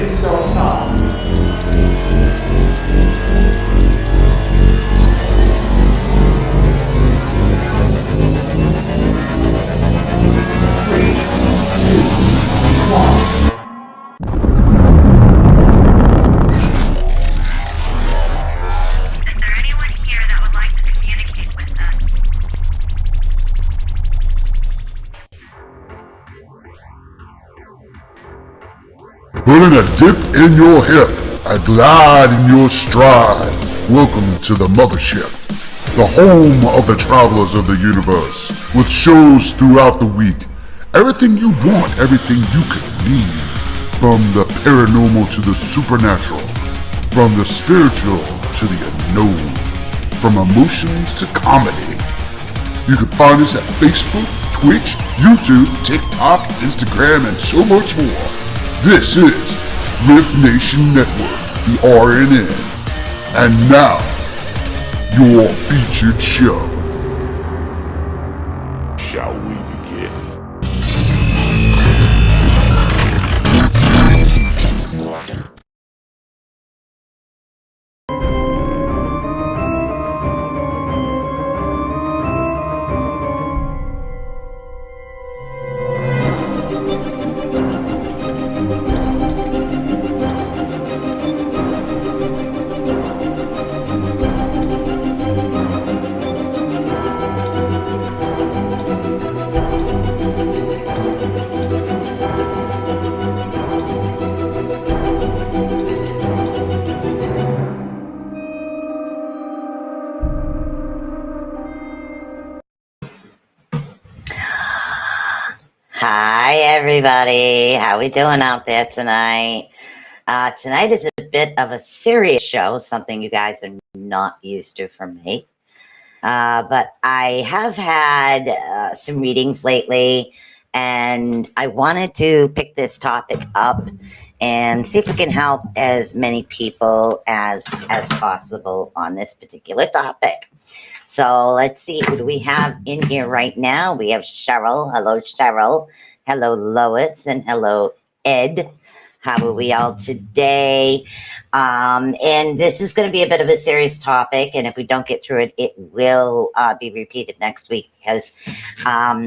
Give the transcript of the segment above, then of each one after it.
It starts now. Putting a dip in your hip, a glide in your stride. Welcome to the mothership, the home of the travelers of the universe, with shows throughout the week. Everything you want, everything you could need. From the paranormal to the supernatural, from the spiritual to the unknown, from emotions to comedy. You can find us at Facebook, Twitch, YouTube, TikTok, Instagram, and so much more. This is Rift Nation Network, the RNN. And now, your featured show. Shall we begin? Hi everybody, how we doing out there tonight? Tonight is a bit of a serious show, something you guys are not used to from me. But I have had some readings lately, and I wanted to pick this topic up and see if we can help as many people as possible on this particular topic. So let's see, who do we have in here right now? We have Cheryl. Hello, Cheryl. Hello, Lois. And hello, Ed. How are we all today? And this is going to be a bit of a serious topic. And if we don't get through it, it will be repeated next week because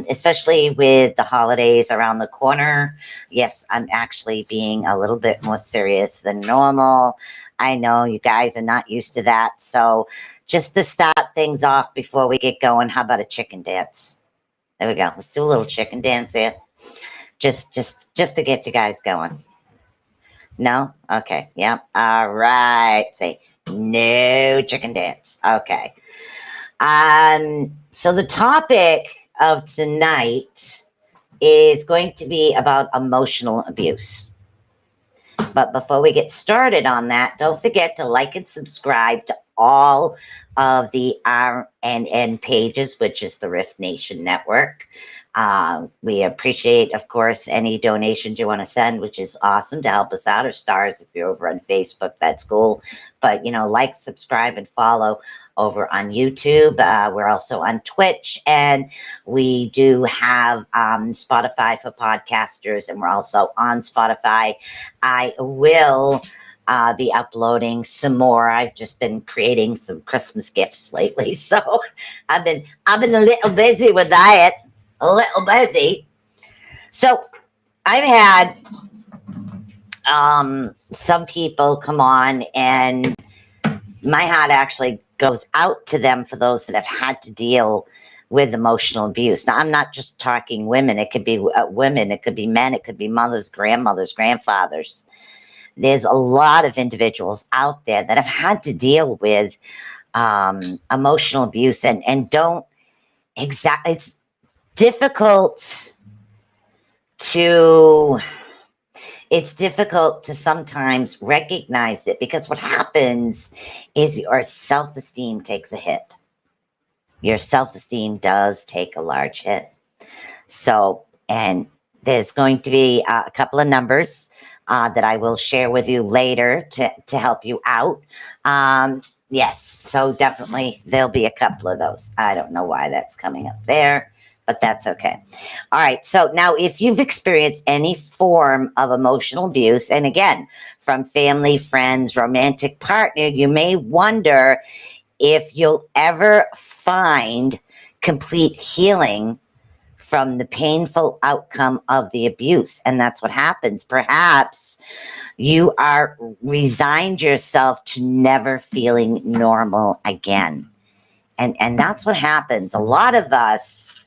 especially with the holidays around the corner, yes, I'm actually being a little bit more serious than normal. I know you guys are not used to that. So just to start things off before we get going, how about a chicken dance? There we go. Let's do a little chicken dance here. Just to get you guys going. No? Okay. Yeah. All right. Say no chicken dance. Okay. So the topic of tonight is going to be about emotional abuse. But before we get started on that, don't forget to like and subscribe to all of the RNN pages, which is the Rift Nation Network. We appreciate, of course, any donations you want to send, which is awesome to help us out, or stars if you're over on Facebook, that's cool. But, like, subscribe, and follow over on YouTube. We're also on Twitch, and we do have Spotify for podcasters, and we're also on Spotify. I will be uploading some more. I've just been creating some Christmas gifts lately, so I've been a little busy with that. A little busy. So I've had some people come on, and my heart actually goes out to them for those that have had to deal with emotional abuse. Now, I'm not just talking women. It could be women. It could be men. It could be mothers, grandmothers, grandfathers. There's a lot of individuals out there that have had to deal with emotional abuse and don't exactly. It's difficult to sometimes recognize it, because what happens is your self-esteem takes a hit. Your self-esteem does take a large hit. So, and there's going to be a couple of numbers that I will share with you later to help you out. Yes, so definitely there'll be a couple of those. I don't know why that's coming up there. but that's okay. All right. So now, if you've experienced any form of emotional abuse, and again, from family, friends, romantic partner, you may wonder if you'll ever find complete healing from the painful outcome of the abuse. And that's what happens. Perhaps you are resigned yourself to never feeling normal again. And that's what happens. A lot of us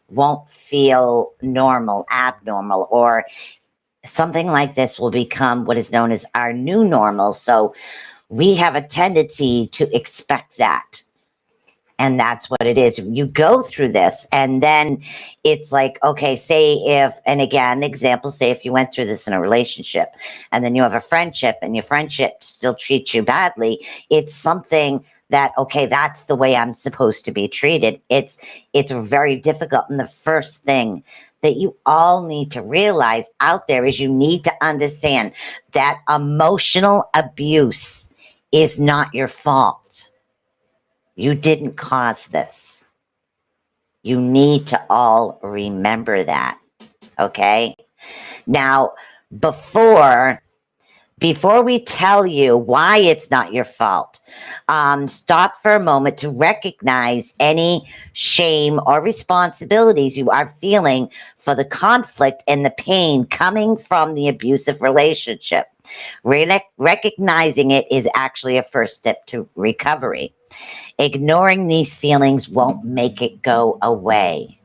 won't feel normal, abnormal, or something like this will become what is known as our new normal. So we have a tendency to expect that. And that's what it is. You go through this, and then it's like, okay, say if, and again, example, say if you went through this in a relationship and then you have a friendship and your friendship still treats you badly, it's something that, okay, that's the way I'm supposed to be treated. It's very difficult. And the first thing that you all need to realize out there is you need to understand that emotional abuse is not your fault. You didn't cause this. You need to all remember that, okay? Now, before we tell you why it's not your fault, stop for a moment to recognize any shame or responsibilities you are feeling for the conflict and the pain coming from the abusive relationship. Recognizing it is actually a first step to recovery. Ignoring these feelings won't make it go away.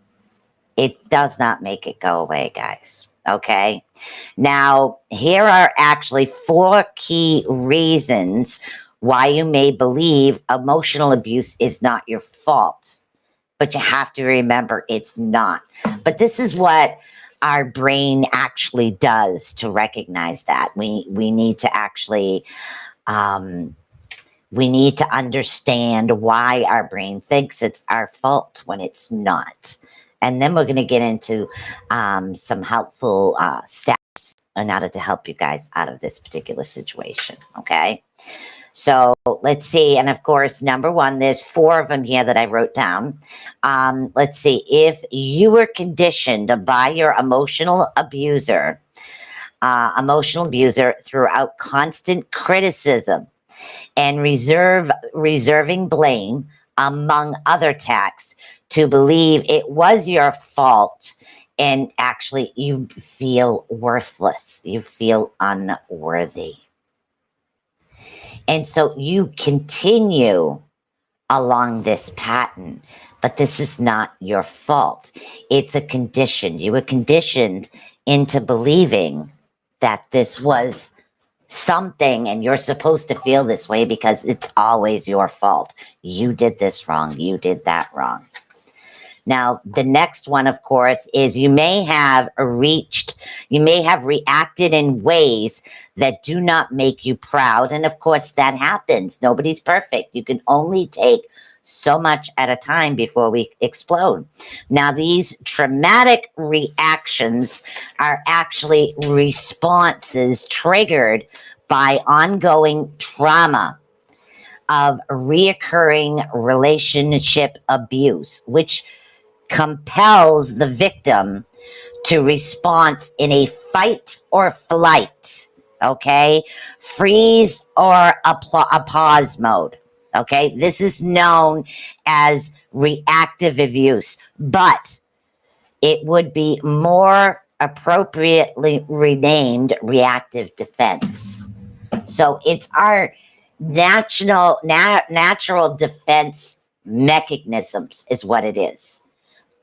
It does not make it go away, guys. Okay. Now, here are actually 4 key reasons why you may believe emotional abuse is not your fault. But you have to remember it's not. But this is what our brain actually does to recognize that. We need to actually we need to understand why our brain thinks it's our fault when it's not. And then we're going to get into some helpful steps in order to help you guys out of this particular situation. Okay. So let's see. And of course, number 1, there's 4 of them here that I wrote down. Let's see. If you were conditioned by your emotional abuser throughout constant criticism, and reserving blame, among other attacks, to believe it was your fault, and actually you feel worthless, you feel unworthy. And so you continue along this pattern, but this is not your fault. It's a condition. You were conditioned into believing that this was something and you're supposed to feel this way because it's always your fault. You did this wrong. You did that wrong. Now, the next one, of course, is you may have reacted in ways that do not make you proud. And of course, that happens. Nobody's perfect. You can only take so much at a time before we explode. Now, these traumatic reactions are actually responses triggered by ongoing trauma of reoccurring relationship abuse, which compels the victim to respond in a fight or flight, okay? Freeze or a pause mode. Okay, this is known as reactive abuse, but it would be more appropriately renamed reactive defense. So it's our natural defense mechanisms is what it is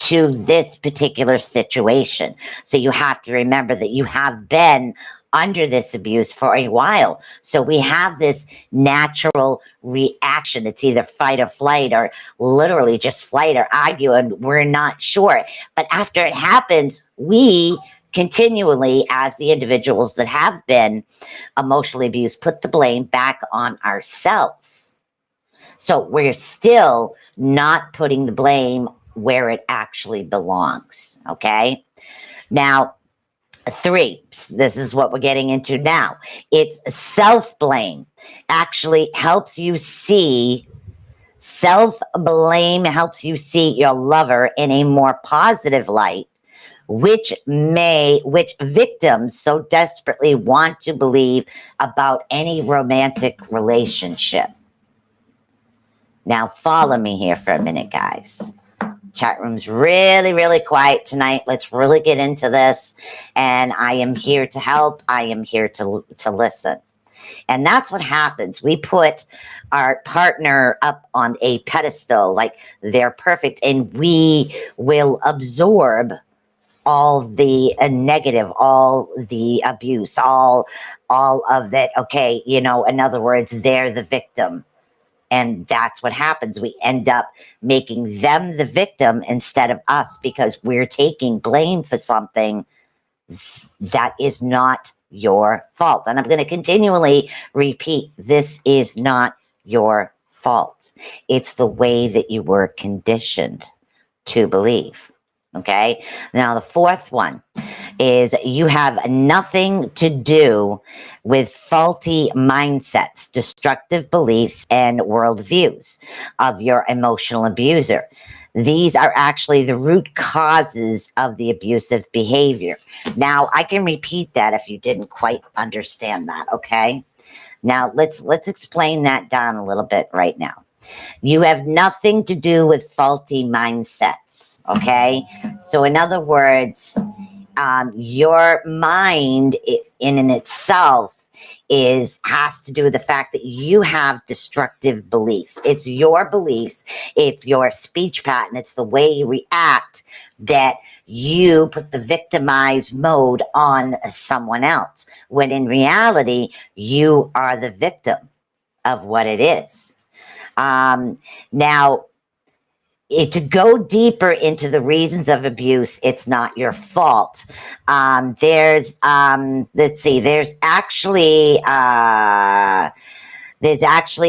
to this particular situation. So you have to remember that you have been under this abuse for a while. So we have this natural reaction. It's either fight or flight, or literally just flight or argue, and we're not sure. But after it happens, we continually, as the individuals that have been emotionally abused, put the blame back on ourselves. So we're still not putting the blame where it actually belongs. Okay. Now, 3, this is what we're getting into now. It's self-blame. Actually helps you see Self-blame helps you see your lover in a more positive light, which victims so desperately want to believe about any romantic relationship. Now follow me here for a minute, guys. Chat room's really, really quiet tonight. Let's really get into this. And I am here to help. I am here to listen. And that's what happens. We put our partner up on a pedestal like they're perfect, and we will absorb all the negative, all the abuse, all of that. Okay, in other words, they're the victim. And that's what happens. We end up making them the victim instead of us, because we're taking blame for something that is not your fault. And I'm going to continually repeat, this is not your fault. It's the way that you were conditioned to believe. Okay. Now, the fourth one is you have nothing to do with faulty mindsets, destructive beliefs, and worldviews of your emotional abuser. These are actually the root causes of the abusive behavior. Now, I can repeat that if you didn't quite understand that, okay? Now, let's explain that down a little bit right now. You have nothing to do with faulty mindsets, okay? So in other words, your mind in and itself has to do with the fact that you have destructive beliefs. It's your beliefs, it's your speech pattern, it's the way you react that you put the victimized mode on someone else, when in reality, you are the victim of what it is. Now, to go deeper into the reasons of abuse, it's not your fault. There's actually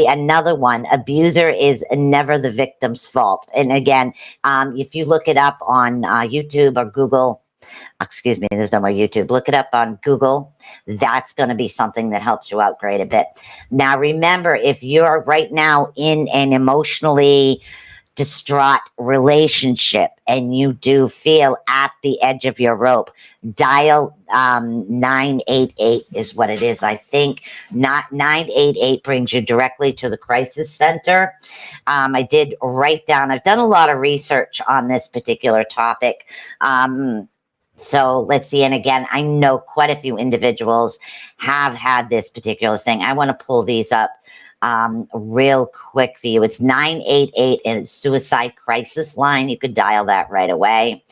another one. Abuser is never the victim's fault. And again, if you look it up on YouTube or Google, excuse me, there's no more YouTube. Look it up on Google. That's going to be something that helps you out great a bit. Now, remember, if you're right now in an emotionally distraught relationship and you do feel at the edge of your rope, dial 988 is what it is. I think not 988 brings you directly to the crisis center. I did write down, I've done a lot of research on this particular topic. So let's see. And again, I know quite a few individuals have had this particular thing. I want to pull these up real quick for you. It's 988 and it's suicide crisis line. You could dial that right away.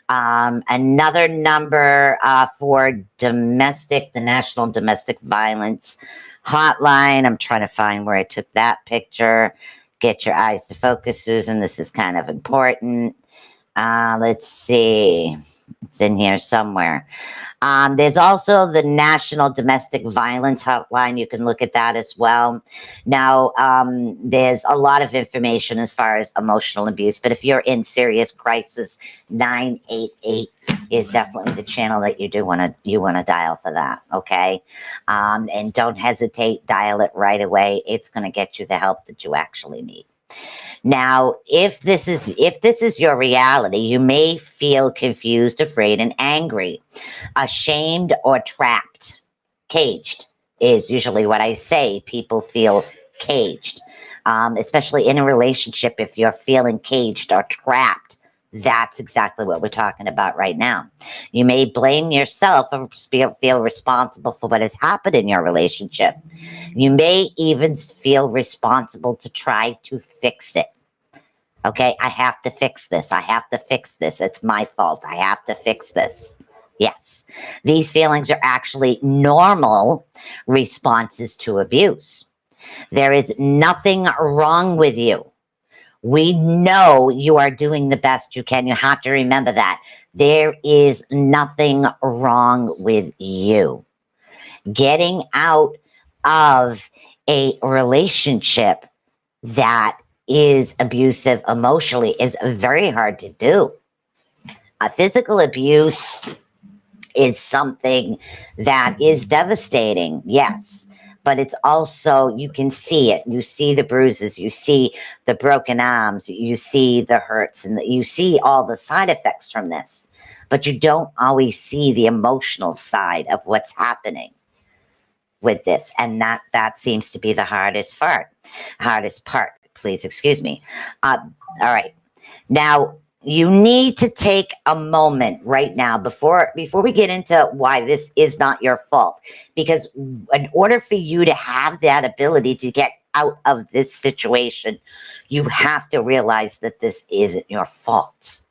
Another number for the National Domestic Violence Hotline. I'm trying to find where I took that picture. Get your eyes to focus, Susan. This is kind of important. Let's see. It's in here somewhere. There's also the National Domestic Violence Hotline. You can look at that as well. Now, there's a lot of information as far as emotional abuse, but if you're in serious crisis, 988 is definitely the channel that you want to dial for that. Okay. And don't hesitate, dial it right away. It's going to get you the help that you actually need. Now, if this is your reality, you may feel confused, afraid, and angry, ashamed, or trapped. Caged is usually what I say. People feel caged, especially in a relationship. If you're feeling caged or trapped, that's exactly what we're talking about right now. You may blame yourself or feel responsible for what has happened in your relationship. You may even feel responsible to try to fix it. Okay, I have to fix this. I have to fix this. It's my fault. I have to fix this. Yes, these feelings are actually normal responses to abuse. There is nothing wrong with you. We know you are doing the best you can. You have to remember that. There is nothing wrong with you. Getting out of a relationship that is abusive emotionally is very hard to do. Physical abuse is something that is devastating, yes. but it's also, you can see it. You see the bruises, you see the broken arms, you see the hurts, and you see all the side effects from this, but you don't always see the emotional side of what's happening with this. And that seems to be the hardest part. Please excuse me. All right. Now, you need to take a moment right now before we get into why this is not your fault. Because in order for you to have that ability to get out of this situation, you have to realize that this isn't your fault.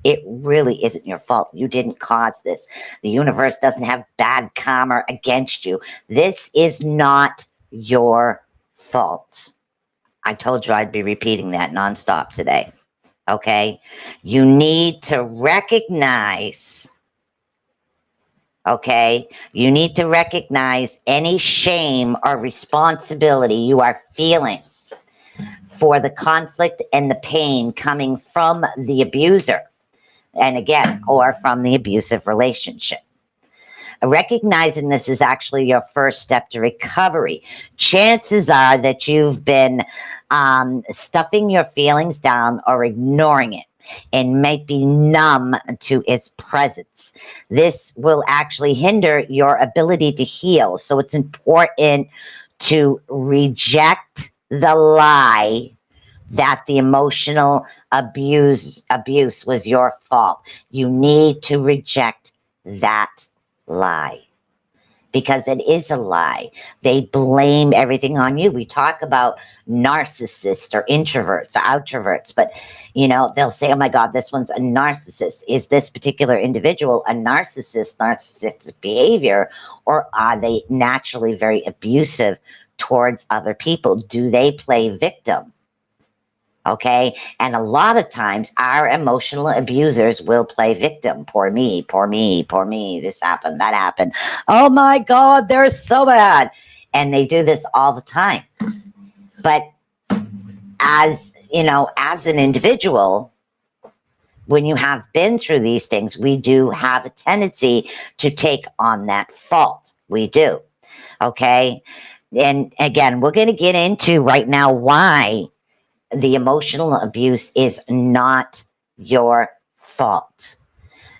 It really isn't your fault. You didn't cause this. The universe doesn't have bad karma against you. This is not your fault. I told you I'd be repeating that nonstop today. Okay? You need to recognize, okay? You need to recognize any shame or responsibility you are feeling for the conflict and the pain coming from the abuser. And again, or from the abusive relationship. Recognizing this is actually your first step to recovery. Chances are that you've been stuffing your feelings down or ignoring it and might be numb to its presence. This will actually hinder your ability to heal. So it's important to reject the lie that the emotional abuse was your fault. You need to reject that lie, because it is a lie. They blame everything on you. We talk about narcissists or introverts or outroverts, but they'll say, oh my God, this one's a narcissist. Is this particular individual a narcissistic behavior, or are they naturally very abusive towards other people? Do they play victim? Okay. And a lot of times our emotional abusers will play victim. Poor me, poor me, poor me. This happened, that happened. Oh my God, they're so bad. And they do this all the time. But as an individual, when you have been through these things, we do have a tendency to take on that fault. We do. Okay. And again, we're going to get into right now why the emotional abuse is not your fault.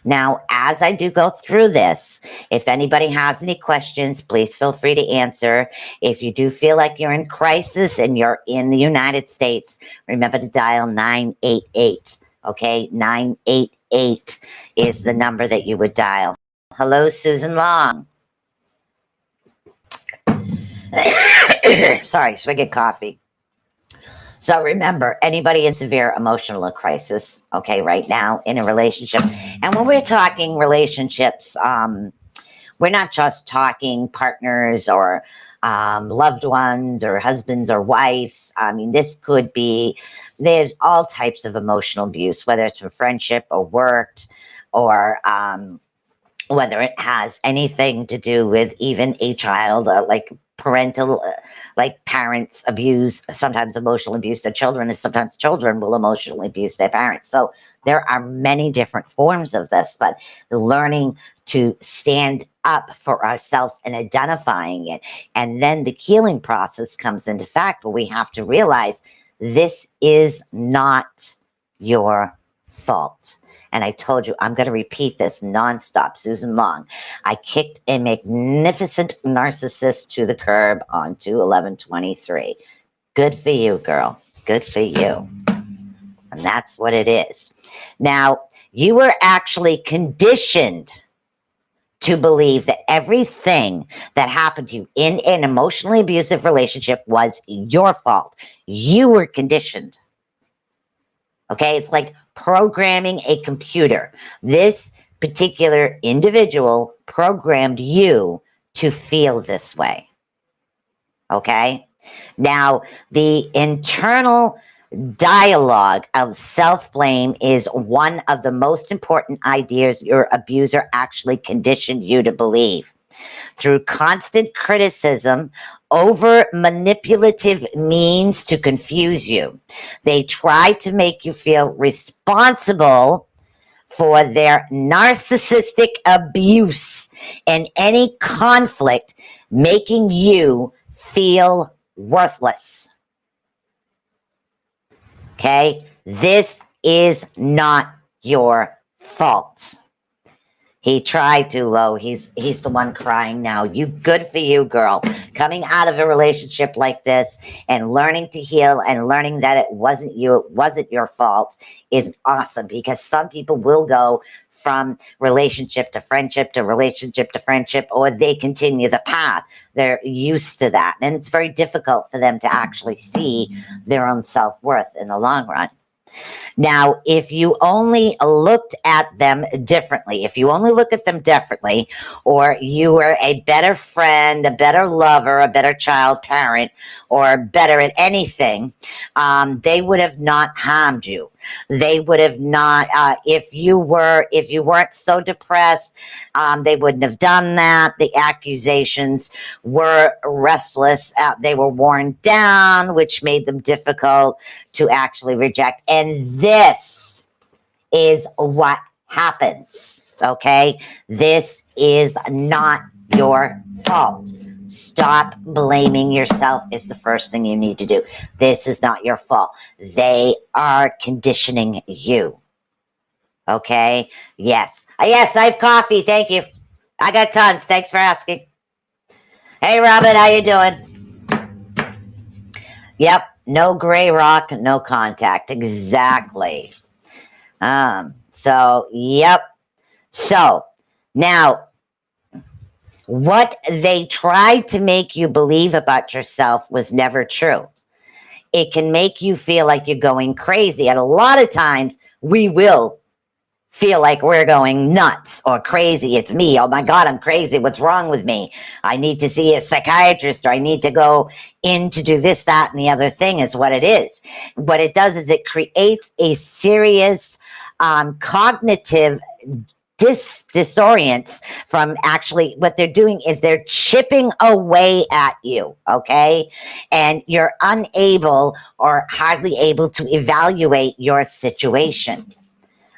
Now, as I do go through this, if anybody has any questions, please feel free to answer. If you do feel like you're in crisis and you're in the United States, remember to dial 988. Okay, 988 is the number that you would dial. Hello, Susan Long. Sorry, swig of coffee. So remember, anybody in severe emotional crisis, okay, right now in a relationship. And when we're talking relationships, we're not just talking partners or loved ones or husbands or wives. I mean, this could be, there's all types of emotional abuse, whether it's from friendship or work, or whether it has anything to do with even a child, like parental, like parents abuse, sometimes emotional abuse their children, and sometimes children will emotionally abuse their parents. So there are many different forms of this, but learning to stand up for ourselves and identifying it. And then the healing process comes into fact, where we have to realize this is not your fault. And I told you, I'm going to repeat this nonstop. Susan Long, I kicked a magnificent narcissist to the curb onto 11/23. Good for you, girl. Good for you. And that's what it is. Now, you were actually conditioned to believe that everything that happened to you in an emotionally abusive relationship was your fault. You were conditioned. Okay, it's like programming a computer. This particular individual programmed you to feel this way. Okay, now the internal dialogue of self-blame is one of the most important ideas your abuser actually conditioned you to believe. Through constant criticism, over manipulative means to confuse you. They try to make you feel responsible for their narcissistic abuse and any conflict, making you feel worthless. Okay? This is not your fault. He tried to, Lo. He's the one crying now. You, good for you, girl. Coming out of a relationship like this and learning to heal and learning that it wasn't you, it wasn't your fault is awesome, because some people will go from relationship to friendship to relationship to friendship, or they continue the path. They're used to that. And it's very difficult for them to actually see their own self-worth in the long run. Now, if you only looked at them differently, if you only look at them differently, or you were a better friend, a better lover, a better child parent, or better at anything, they would have not harmed you. They would have not, if you weren't so depressed, they wouldn't have done that. The accusations were restless. They were worn down, which made them difficult to actually reject. And this is what happens, okay? This is not your fault. Stop blaming yourself is the first thing you need to do. This is not your fault. They are conditioning you. Okay? Yes. Yes, I have coffee. Thank you. I got tons. Thanks for asking. Hey, Robin, how you doing? Yep. No gray rock, no contact. Exactly. So, yep. So, now, what they tried to make you believe about yourself was never true. It can make you feel like you're going crazy. And a lot of times we will feel like we're going nuts or crazy. It's me. Oh my God, I'm crazy. What's wrong with me? I need to see a psychiatrist, or I need to go in to do this, that, and the other thing is what it is. What it does is it creates a serious cognitive disorients from actually what they're doing is they're chipping away at you, okay? And you're unable or hardly able to evaluate your situation,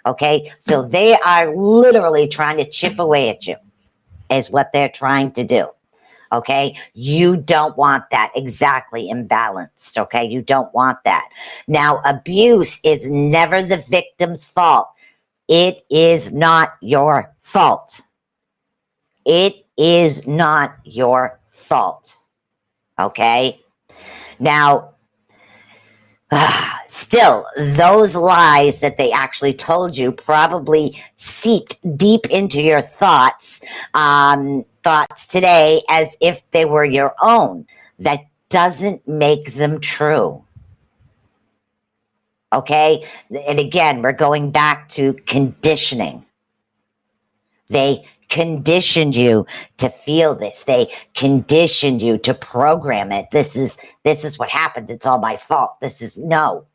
okay? So they are literally trying to chip away at you is what they're trying to do, okay? You don't want that. Exactly, imbalanced, okay? You don't want that. Now, abuse is never the victim's fault. It is not your fault. It is not your fault. Okay? Now, still, those lies that they actually told you probably seeped deep into your thoughts today as if they were your own. That doesn't make them true. Okay? And again, we're going back to conditioning. They conditioned you to feel this. They conditioned you to program it. This is what happens. It's all my fault. No.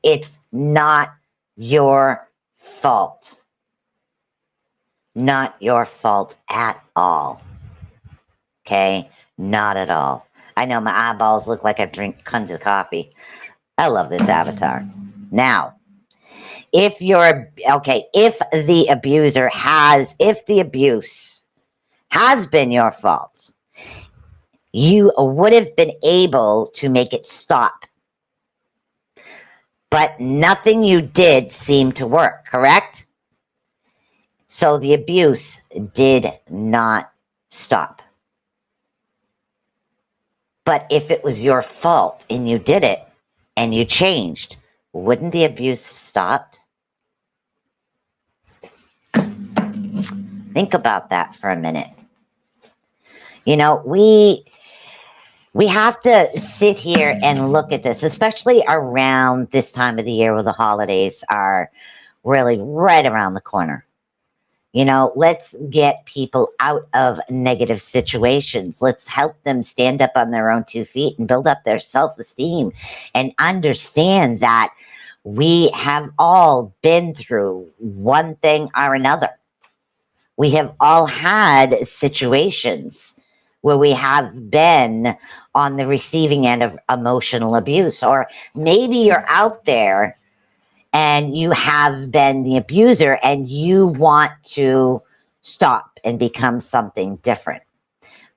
It's not your fault. Not your fault at all. Okay? Not at all. I know my eyeballs look like I drink tons of coffee. I love this avatar. Now, if the abuse has been your fault, you would have been able to make it stop. But nothing you did seemed to work, correct? So the abuse did not stop. But if it was your fault and you did it and you changed, wouldn't the abuse have stopped? Think about that for a minute. You know, we have to sit here and look at this, especially around this time of the year where the holidays are really right around the corner. You know, let's get people out of negative situations. Let's help them stand up on their own 2 feet and build up their self-esteem and understand that we have all been through one thing or another. We have all had situations where we have been on the receiving end of emotional abuse, or maybe you're out there and you have been the abuser and you want to stop and become something different.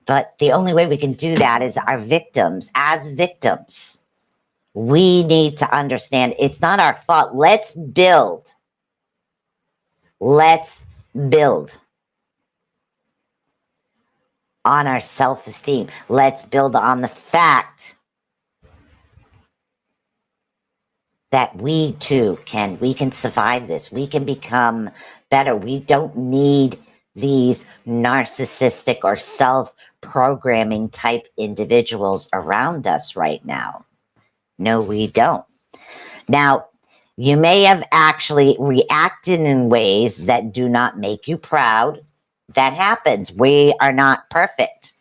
But the only way we can do that is our victims, as victims. We need to understand it's not our fault. Let's build. Let's build on our self-esteem. Let's build on the fact that we too can survive this. We can become better. We don't need these narcissistic or self-programming type individuals around us right now. No, we don't. Now, you may have actually reacted in ways that do not make you proud. That happens. We are not perfect.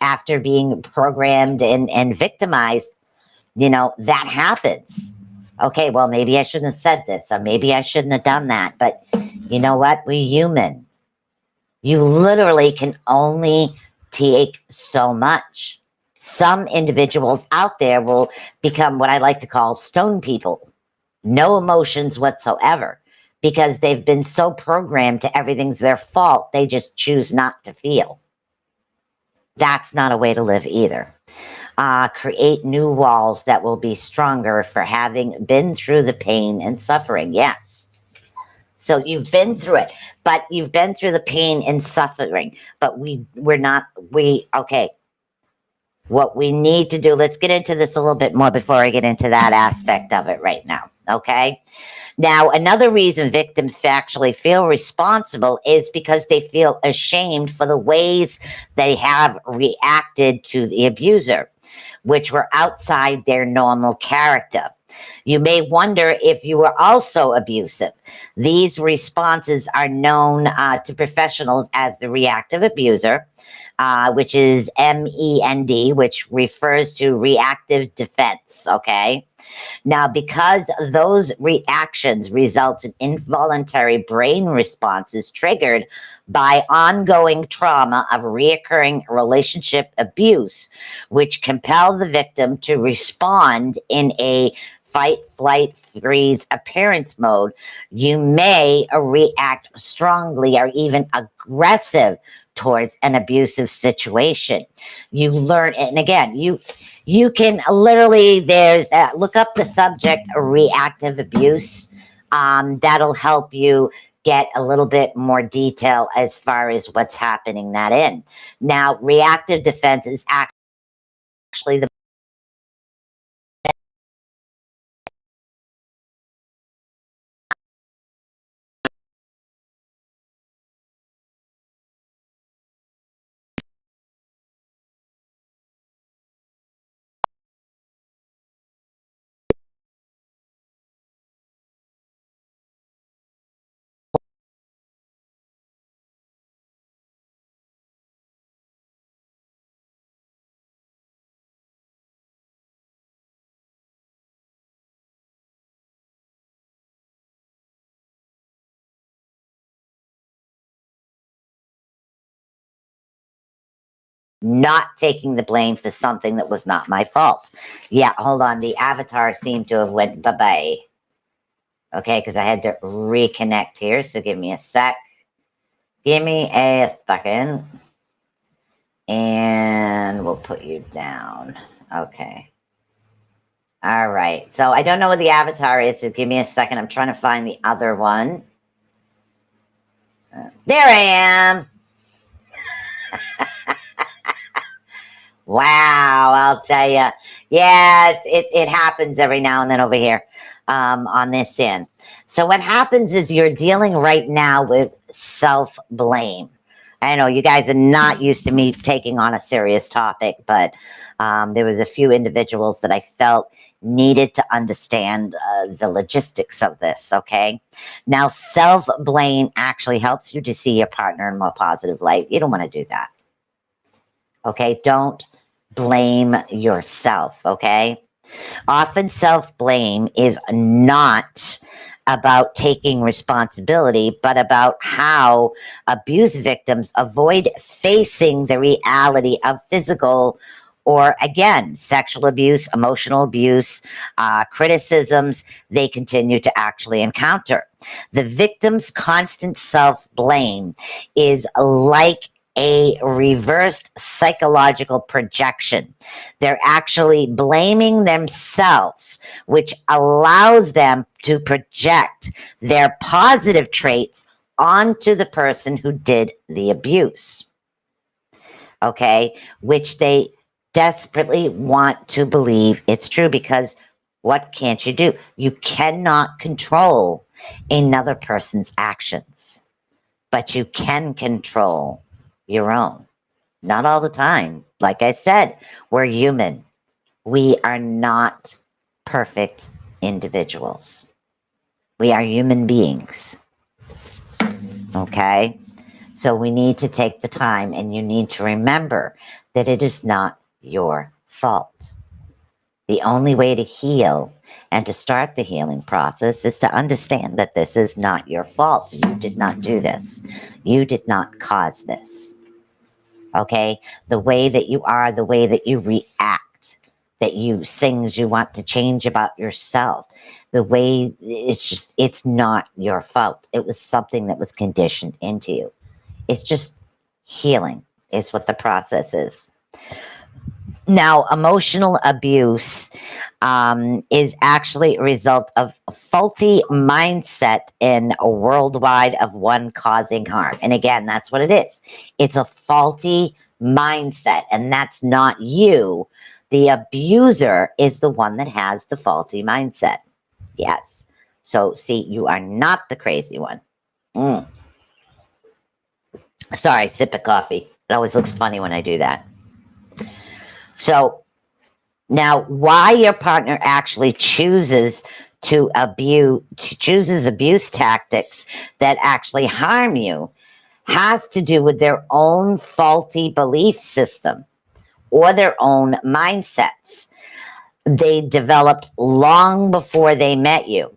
After being programmed and victimized, that happens. Okay, well, maybe I shouldn't have said this, or maybe I shouldn't have done that. But you know what? We're human. You literally can only take so much. Some individuals out there will become what I like to call stone people. No emotions whatsoever, because they've been so programmed to everything's their fault, they just choose not to feel. That's not a way to live either. Create new walls that will be stronger for having been through the pain and suffering. Yes. So you've been through it, but you've been through the pain and suffering, but okay. What we need to do, let's get into this a little bit more before I get into that aspect of it right now. Okay. Now, another reason victims actually feel responsible is because they feel ashamed for the ways they have reacted to the abuser, which were outside their normal character. You may wonder if you were also abusive. These responses are known to professionals as the reactive abuser, which is MEND, which refers to reactive defense, okay? Now, because those reactions result in involuntary brain responses triggered by ongoing trauma of reoccurring relationship abuse, which compel the victim to respond in a fight, flight, freeze, appearance mode, you may react strongly or even aggressive towards an abusive situation. You learn, and again, you can literally, look up the subject reactive abuse. That'll help you get a little bit more detail as far as what's happening that in. Now, reactive defense is actually the not taking the blame for something that was not my fault. Yeah, hold on. The avatar seemed to have went bye-bye. Okay, because I had to reconnect here. So give me a sec. Give me a second. And we'll put you down. Okay. All right. So I don't know what the avatar is. So give me a second. I'm trying to find the other one. There I am. Wow, I'll tell you. Yeah, it happens every now and then over here on this end. So what happens is you're dealing right now with self-blame. I know you guys are not used to me taking on a serious topic, but there was a few individuals that I felt needed to understand the logistics of this, okay? Now, self-blame actually helps you to see your partner in a more positive light. You don't want to do that. Okay, don't blame yourself, okay? Often self-blame is not about taking responsibility, but about how abuse victims avoid facing the reality of physical or, again, sexual abuse, emotional abuse, criticisms they continue to actually encounter. The victim's constant self-blame is like a reversed psychological projection. They're actually blaming themselves, which allows them to project their positive traits onto the person who did the abuse. Okay, which they desperately want to believe it's true, because what can't you do? You cannot control another person's actions, but you can control your own. Not all the time. Like I said, we're human. We are not perfect individuals. We are human beings. Okay? So we need to take the time, and you need to remember that it is not your fault. The only way to heal and to start the healing process is to understand that this is not your fault. You did not do this. You did not cause this. Okay? The way that you are, the way that you react, that you things you want to change about yourself, the way it's not your fault. It was something that was conditioned into you. It's just healing is what the process is. Now, emotional abuse is actually a result of a faulty mindset in a worldwide of one causing harm. And again, that's what it is. It's a faulty mindset, and that's not you. The abuser is the one that has the faulty mindset. Yes. So, see, you are not the crazy one. Sorry, sip of coffee. It always looks funny when I do that. So now, why your partner actually chooses abuse tactics that actually harm you has to do with their own faulty belief system or their own mindsets they developed long before they met you,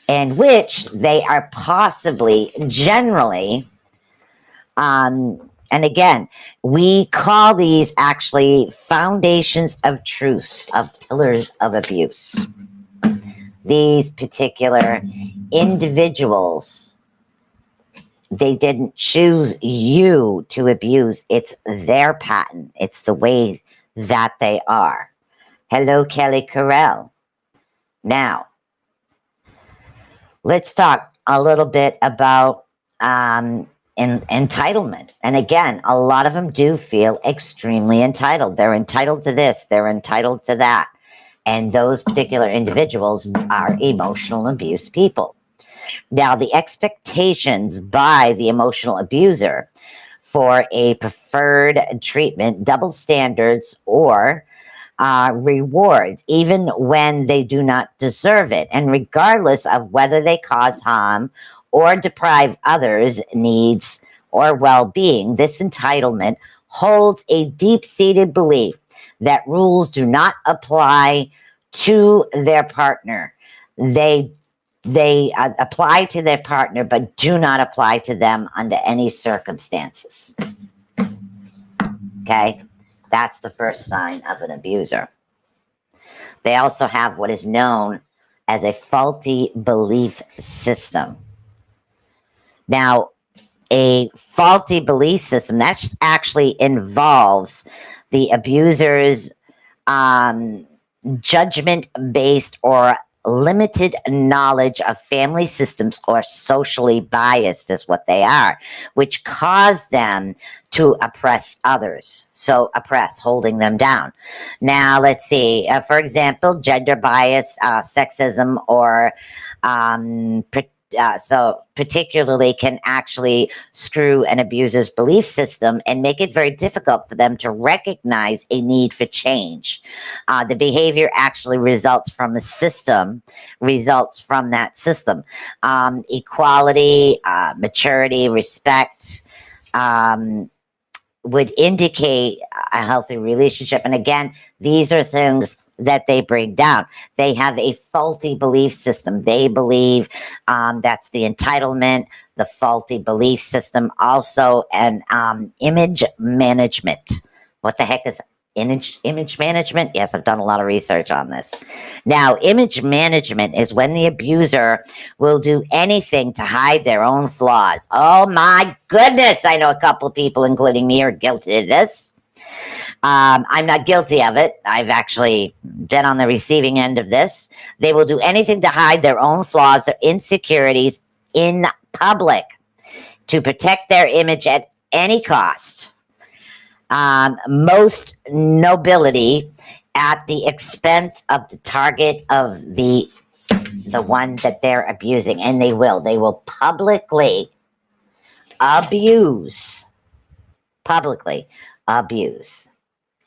in which they are possibly generally and again, we call these actually foundations of truth, of pillars of abuse. These particular individuals, they didn't choose you to abuse. It's their pattern. It's the way that they are. Hello, Kelly Carell. Now, let's talk a little bit about entitlement. And again, a lot of them do feel extremely entitled. They're entitled to this, they're entitled to that. And those particular individuals are emotional abuse people. Now, the expectations by the emotional abuser for a preferred treatment, double standards, or rewards, even when they do not deserve it, and regardless of whether they cause harm or deprive others' needs or well-being. This entitlement holds a deep-seated belief that rules do not apply to their partner. They apply to their partner, but do not apply to them under any circumstances. Okay? That's the first sign of an abuser. They also have what is known as a faulty belief system. Now, a faulty belief system, that actually involves the abuser's judgment-based or limited knowledge of family systems, or socially biased is what they are, which cause them to oppress others. So oppress, holding them down. Now, let's see, for example, gender bias, sexism, or so particularly can actually screw an abuser's belief system and make it very difficult for them to recognize a need for change. The behavior actually results from that system. Equality, maturity, respect would indicate a healthy relationship. And again, these are things that they bring down. They have a faulty belief system. They believe that's the entitlement, the faulty belief system, also, and image management. What the heck is image management? Yes, I've done a lot of research on this. Now, image management is when the abuser will do anything to hide their own flaws. Oh my goodness, I know a couple of people, including me, are guilty of this. I'm not guilty of it. I've actually been on the receiving end of this. They will do anything to hide their own flaws or insecurities in public to protect their image at any cost. Most nobility at the expense of the target of the one that they're abusing, and they will publicly abuse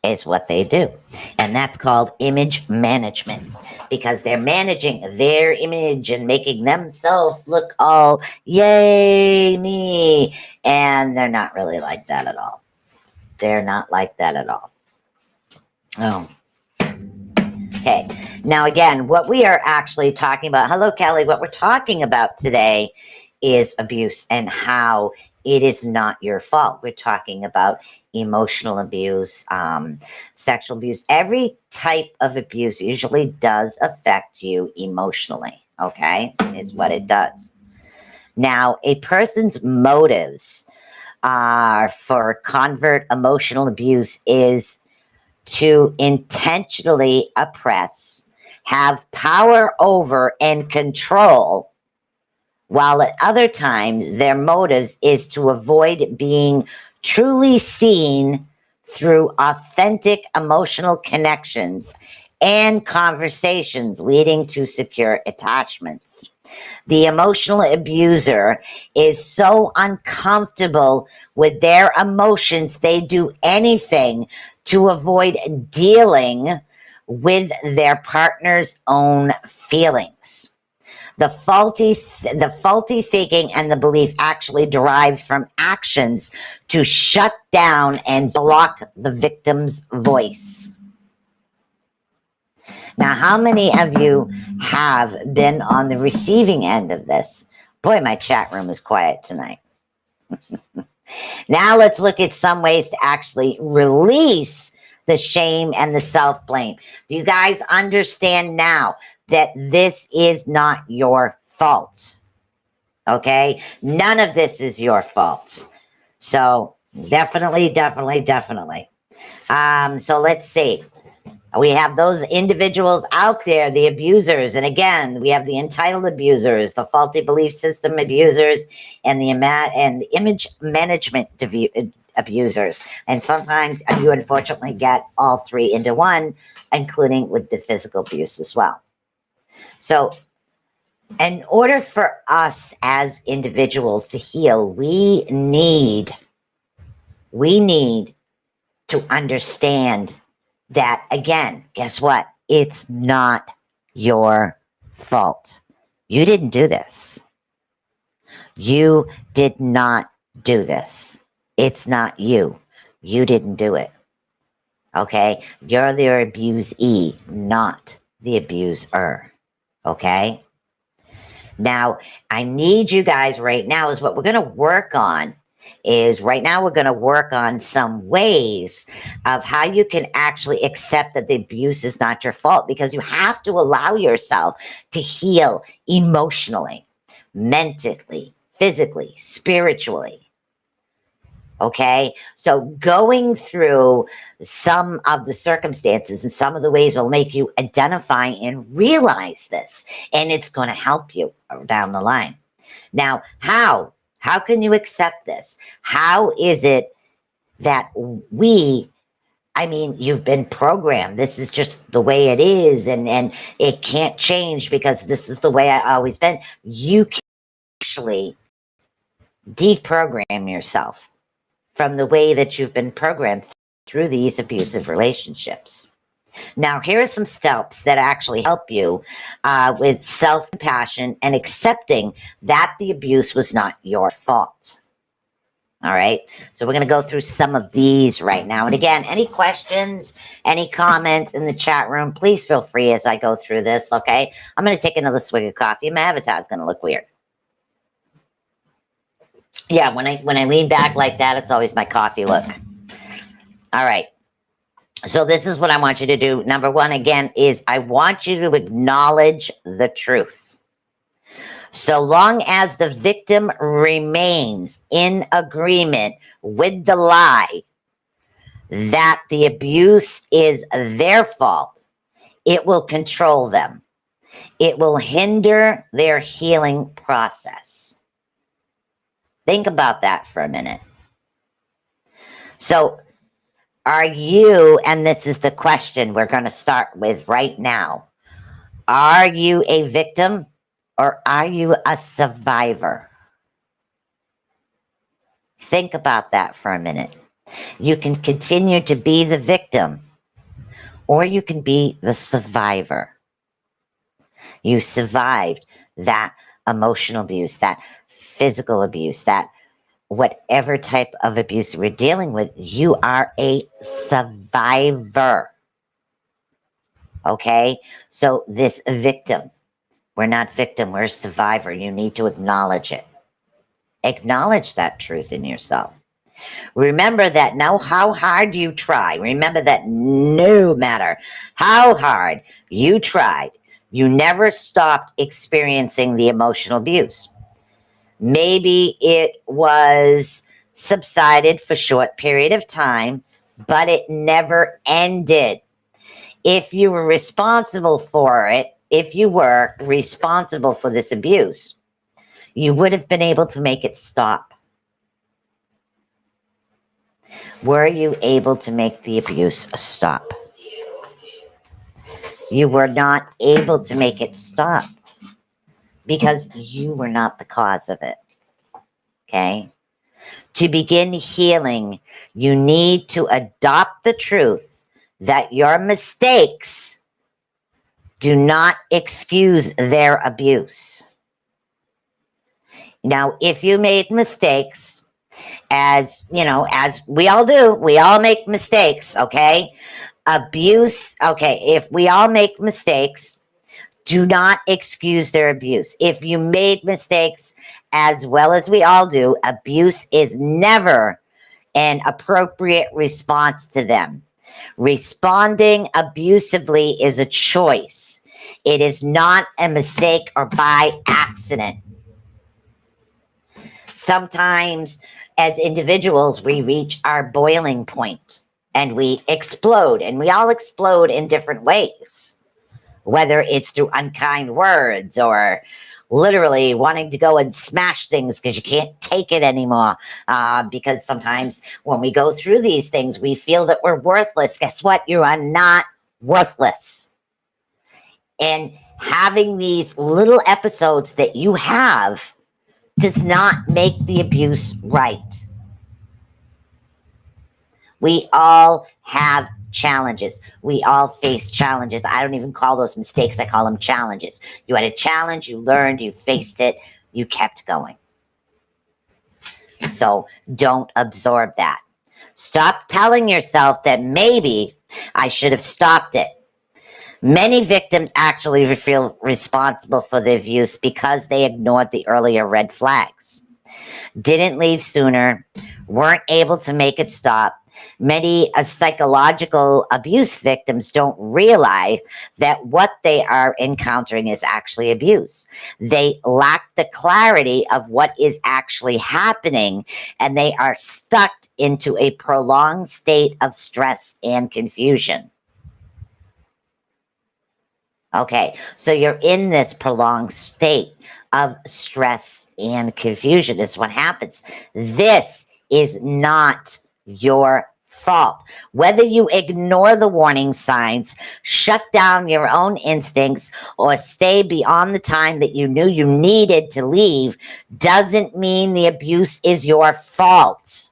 is what they do. And that's called image management, because they're managing their image and making themselves look all yay me, and they're not really like that at all. They're not like that at all. Oh. Okay. Now, again, what we are actually talking about, hello, Kelly, what we're talking about today is abuse and how it is not your fault. We're talking about emotional abuse, sexual abuse. Every type of abuse usually does affect you emotionally, okay, is what it does. Now, a person's motives for covert emotional abuse is to intentionally oppress, have power over, and control, while at other times their motives is to avoid being truly seen through authentic emotional connections and conversations leading to secure attachments. The emotional abuser is so uncomfortable with their emotions, they do anything to avoid dealing with their partner's own feelings. The faulty thinking and the belief actually derives from actions to shut down and block the victim's voice. Now, how many of you have been on the receiving end of this? Boy, my chat room is quiet tonight. Now let's look at some ways to actually release the shame and the self-blame. Do you guys understand now that this is not your fault? Okay? None of this is your fault. So definitely. So let's see. We have those individuals out there, the abusers. And again, we have the entitled abusers, the faulty belief system abusers, and the image management abusers. And sometimes you unfortunately get all three into one, including with the physical abuse as well. So in order for us as individuals to heal, we need to understand that, again, guess what? It's not your fault. You didn't do this. You did not do this. It's not you. You didn't do it. Okay? You're the abusee, not the abuser. Okay? Now, I need you guys right now is what we're going to work on we're going to work on some ways of how you can actually accept that the abuse is not your fault, because you have to allow yourself to heal emotionally, mentally, physically, spiritually. Okay, so going through some of the circumstances and some of the ways will make you identify and realize this, and it's going to help you down the line. Now, how can you accept this? How is it that you've been programmed. This is just the way it is, and it can't change because this is the way I always been. You can actually deprogram yourself from the way that you've been programmed through these abusive relationships. Now, here are some steps that actually help you with self-compassion and accepting that the abuse was not your fault. All right, so we're going to go through some of these right now. And again, any questions, any comments in the chat room, please feel free as I go through this, okay? I'm going to take another swig of coffee. My avatar is going to look weird. Yeah, when I lean back like that, it's always my coffee look. All right. So this is what I want you to do. Number one, again, is I want you to acknowledge the truth. So long as the victim remains in agreement with the lie that the abuse is their fault, it will control them. It will hinder their healing process. Think about that for a minute. So, are you, and this is the question we're going to start with right now, are you a victim or are you a survivor? Think about that for a minute. You can continue to be the victim or you can be the survivor. You survived that emotional abuse, that physical abuse, that whatever type of abuse we're dealing with, you are a survivor. Okay? So this victim, we're not victim, we're survivor. You need to acknowledge it. Acknowledge that truth in yourself. Remember that no how hard you try. Remember that no matter how hard you tried, you never stopped experiencing the emotional abuse. Maybe it was subsided for a short period of time, but it never ended. If you were responsible for it, if you were responsible for this abuse, you would have been able to make it stop. Were you able to make the abuse stop? You were not able to make it stop because you were not the cause of it. Okay? To begin healing, you need to adopt the truth that your mistakes do not excuse their abuse. Now, if you made mistakes, as you know, as we all do, we all make mistakes, okay? Abuse, okay, if we all make mistakes, do not excuse their abuse. If you made mistakes, as well as we all do, abuse is never an appropriate response to them. Responding abusively is a choice. It is not a mistake or by accident. Sometimes, as individuals, we reach our boiling point and we explode, and we all explode in different ways, whether it's through unkind words or literally wanting to go and smash things because you can't take it anymore. Because sometimes when we go through these things, we feel that we're worthless. Guess what? You are not worthless. And having these little episodes that you have does not make the abuse right. We all have challenges. We all face challenges. I don't even call those mistakes. I call them challenges. You had a challenge, you learned, you faced it, you kept going. So don't absorb that. Stop telling yourself that maybe I should have stopped it. Many victims actually feel responsible for the abuse because they ignored the earlier red flags, didn't leave sooner, weren't able to make it stop. Many psychological abuse victims don't realize that what they are encountering is actually abuse. They lack the clarity of what is actually happening, and they are stuck into a prolonged state of stress and confusion. Okay, so you're in this prolonged state of stress and confusion. This is what happens. This is not your fault. Whether you ignore the warning signs, shut down your own instincts, or stay beyond the time that you knew you needed to leave, doesn't mean the abuse is your fault.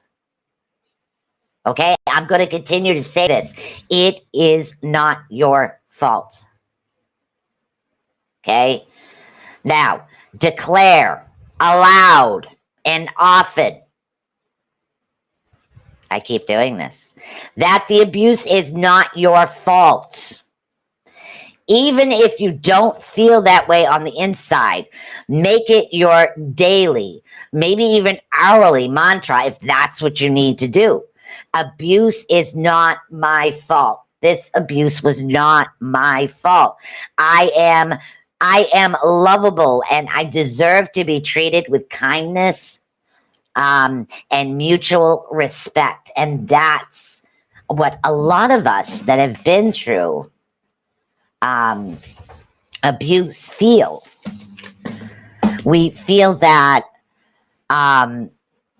Okay, I'm going to continue to say this. It is not your fault. Okay, now declare aloud and often. I keep doing this, that the abuse is not your fault. Even if you don't feel that way on the inside, make it your daily, maybe even hourly mantra if that's what you need to do. Abuse is not my fault. This abuse was not my fault. I am lovable and I deserve to be treated with kindness and mutual respect. And that's what a lot of us that have been through abuse feel. We feel that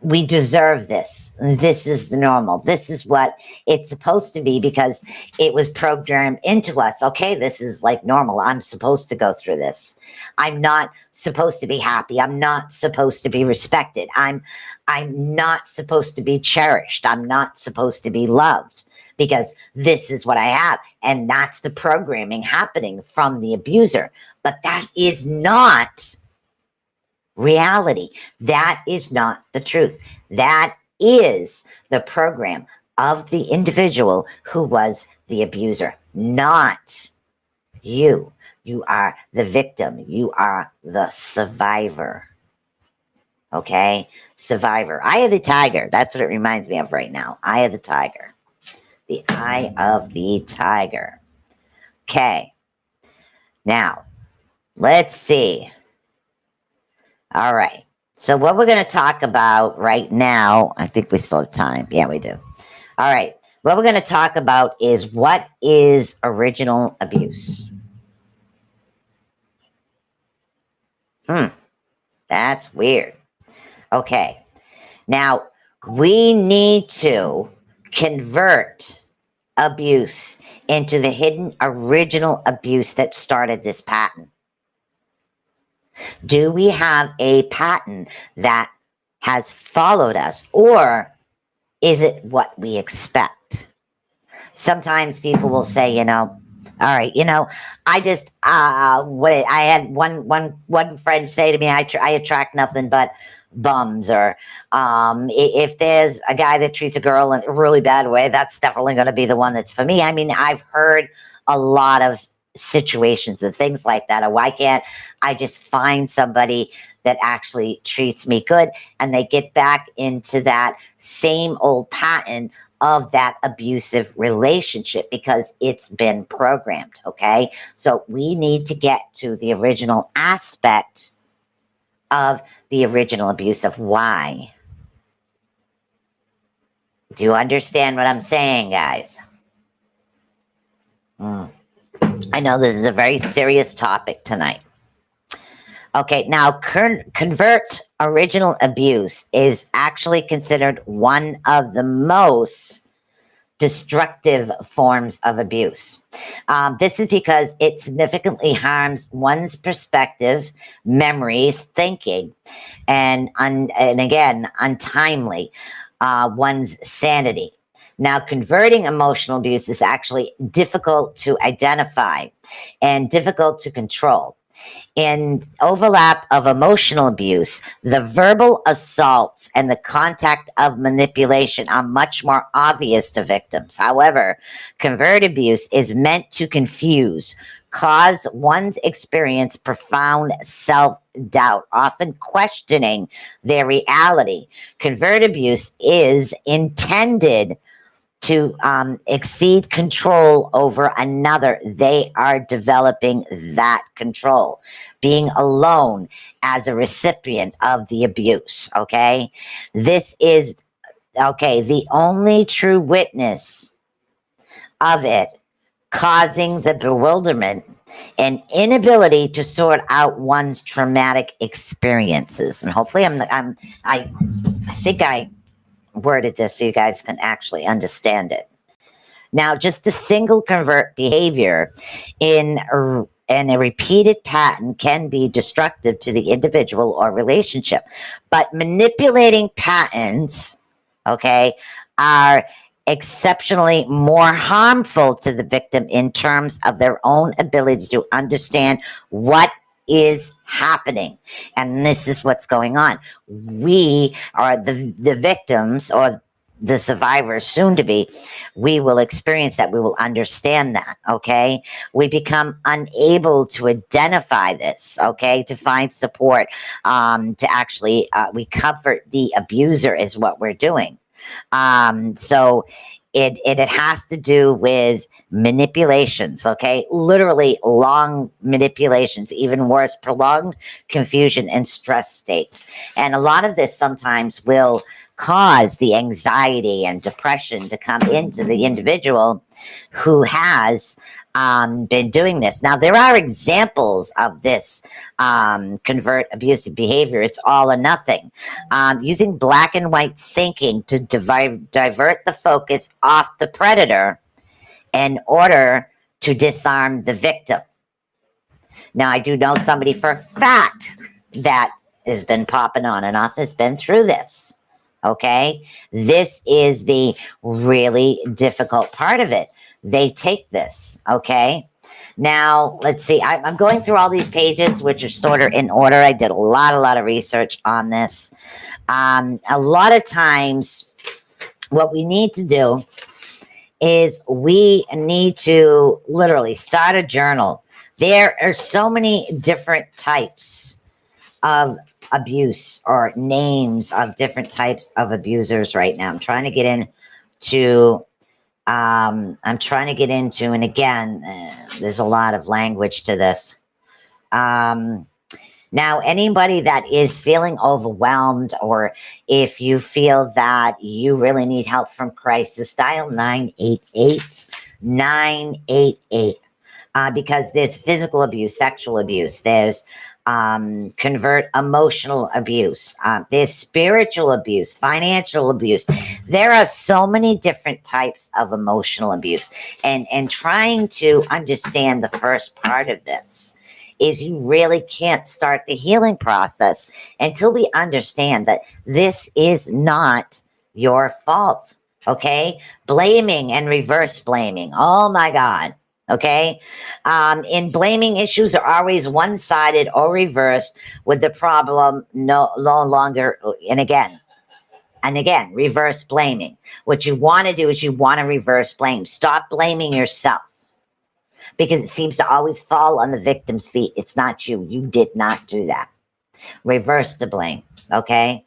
we deserve this. This is the normal. This is what it's supposed to be because it was programmed into us. Okay, this is like normal. I'm supposed to go through this. I'm not supposed to be happy. I'm not supposed to be respected. I'm not supposed to be cherished. I'm not supposed to be loved because this is what I have. And that's the programming happening from the abuser. But that is not reality. That is not the truth. That is the program of the individual who was the abuser, not you. You are the victim. You are the survivor. Okay? Survivor. Eye of the tiger. That's what it reminds me of right now. Eye of the tiger. The eye of the tiger. Okay. Now, let's see. All right. So what we're going to talk about right now, I think we still have time. Yeah, we do. All right. What we're going to talk about is what is original abuse? That's weird. Okay. Now, we need to convert abuse into the hidden original abuse that started this pattern. Do we have a pattern that has followed us, or is it what we expect? Sometimes people will say, all right, I just I had one friend say to me, I attract nothing but bums, or if there's a guy that treats a girl in a really bad way, that's definitely going to be the one that's for me. I mean, I've heard a lot of situations and things like that. Or why can't I just find somebody that actually treats me good? And they get back into that same old pattern of that abusive relationship because it's been programmed. Okay. So we need to get to the original aspect of the original abuse of why. Do you understand what I'm saying, guys? I know this is a very serious topic tonight. Okay, now convert original abuse is actually considered one of the most destructive forms of abuse. This is because it significantly harms one's perspective, memories, thinking, and again, untimely, one's sanity. Now, converting emotional abuse is actually difficult to identify and difficult to control. In overlap of emotional abuse, the verbal assaults and the contact of manipulation are much more obvious to victims. However, covert abuse is meant to confuse, cause one's experience profound self-doubt, often questioning their reality. Covert abuse is intended to exceed control over another. They are developing that control, being alone as a recipient of the abuse. Okay. This is, the only true witness of it, causing the bewilderment and inability to sort out one's traumatic experiences. And hopefully I think I worded this so you guys can actually understand it. Now, just a single convert behavior in a repeated pattern can be destructive to the individual or relationship. But manipulating patterns, are exceptionally more harmful to the victim in terms of their own ability to understand what is happening. And this is what's going on. We are the victims, or the survivors soon to be. We will experience that. We will understand that. Okay. We become unable to identify this. Okay. To find support, to actually, we comfort the abuser is what we're doing. So it has to do with manipulations, okay? Literally long manipulations, even worse, prolonged confusion and stress states. And a lot of this sometimes will cause the anxiety and depression to come into the individual who has been doing this. Now, there are examples of this convert abusive behavior. It's all or nothing. Using black and white thinking to divert the focus off the predator in order to disarm the victim. Now, I do know somebody for a fact that has been popping on and off, has been through this. Okay? This is the really difficult part of it. They take this. Okay? Now, let's see. I'm going through all these pages, which are sort of in order. I did a lot of research on this. A lot of times, what we need to do is we need to literally start a journal. There are so many different types of abuse or names of different types of abusers right now. I'm trying to get into, and again, there's a lot of language to this. Now, anybody that is feeling overwhelmed, or if you feel that you really need help from crisis, dial 988 988. Because there's physical abuse, sexual abuse, there's convert emotional abuse, there's spiritual abuse, financial abuse. There are so many different types of emotional abuse. And trying to understand the first part of this is you really can't start the healing process until we understand that this is not your fault. Okay? Blaming and reverse blaming. Oh my God. Okay? In blaming, issues are always one-sided or reversed, with the problem no longer, and again, reverse blaming. What you want to do is you want to reverse blame. Stop blaming yourself, because it seems to always fall on the victim's feet. It's not you. You did not do that. Reverse the blame, okay?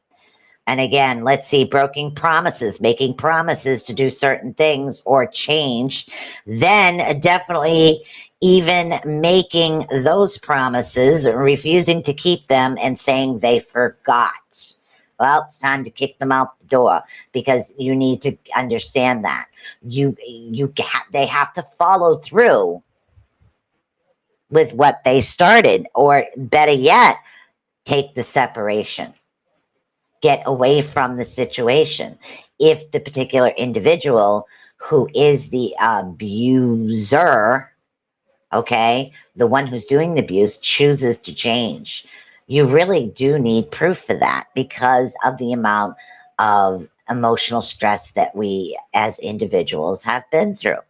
And again, let's see, broken promises, making promises to do certain things or change, then definitely even making those promises, refusing to keep them, and saying they forgot. Well, it's time to kick them out the door, because you need to understand that they have to follow through with what they started, or better yet, take the separation. Get away from the situation. If the particular individual who is the abuser, okay, the one who's doing the abuse, chooses to change, you really do need proof for that, because of the amount of emotional stress that we as individuals have been through.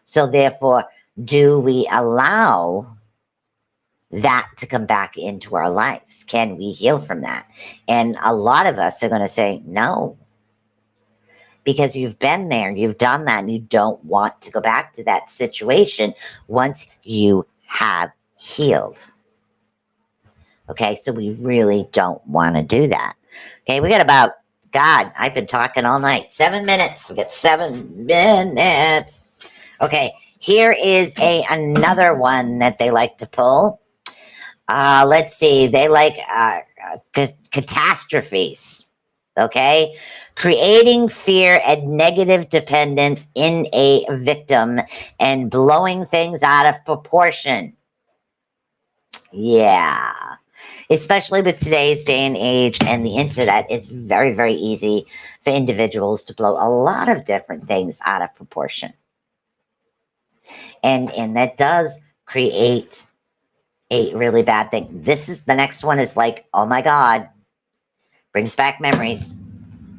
So therefore, do we allow that to come back into our lives? Can we heal from that? And a lot of us are going to say no, because you've been there, you've done that, and you don't want to go back to that situation once you have healed. Okay, so we really don't want to do that. Okay, we got about, God, I've been talking all night. 7 minutes. We got 7 minutes. Okay, here is another one that they like to pull. Let's see, they like catastrophes, okay? Creating fear and negative dependence in a victim and blowing things out of proportion. Yeah. Especially with today's day and age and the internet, it's very, very easy for individuals to blow a lot of different things out of proportion. And that does create a really bad thing. This is the next one, is like, oh my God, brings back memories.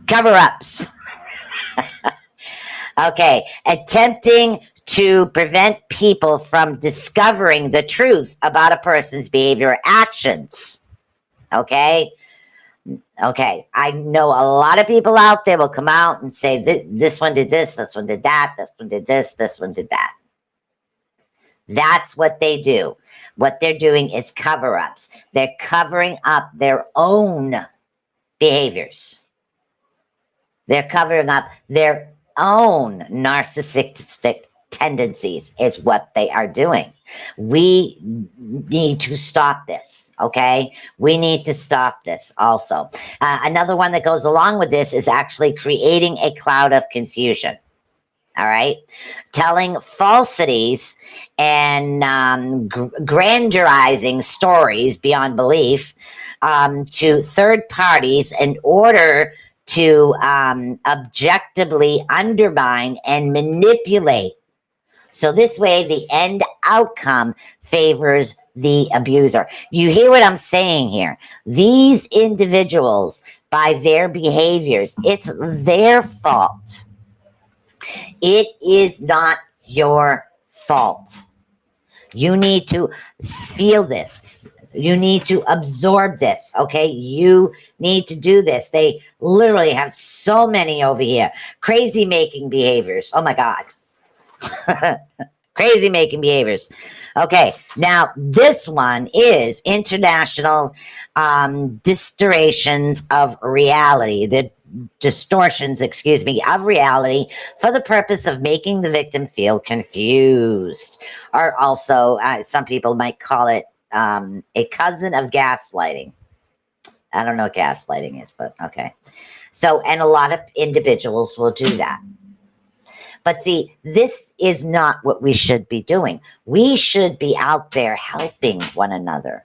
Cover-ups. Okay, attempting to prevent people from discovering the truth about a person's behavior or actions. Okay? Okay, I know a lot of people out there will come out and say, this one did this one did that, this one did this one did that. That's what they do. What they're doing is cover-ups. They're covering up their own behaviors. They're covering up their own narcissistic tendencies is what they are doing. We need to stop this, okay? We need to stop this also. Another one that goes along with this is actually creating a cloud of confusion. All right, telling falsities and grandiorizing stories beyond belief to third parties in order to objectively undermine and manipulate. So this way, the end outcome favors the abuser. You hear what I'm saying here? These individuals, by their behaviors, it's their fault. It is not your fault. You need to feel this. You need to absorb this. Okay. You need to do this. They literally have so many over here. Crazy making behaviors. Oh my God. Crazy making behaviors. Okay. Now, this one is international distortions of reality. The distortions, excuse me, of reality for the purpose of making the victim feel confused. Or also, some people might call it a cousin of gaslighting. I don't know what gaslighting is, but okay. So, and a lot of individuals will do that. But see, this is not what we should be doing. We should be out there helping one another.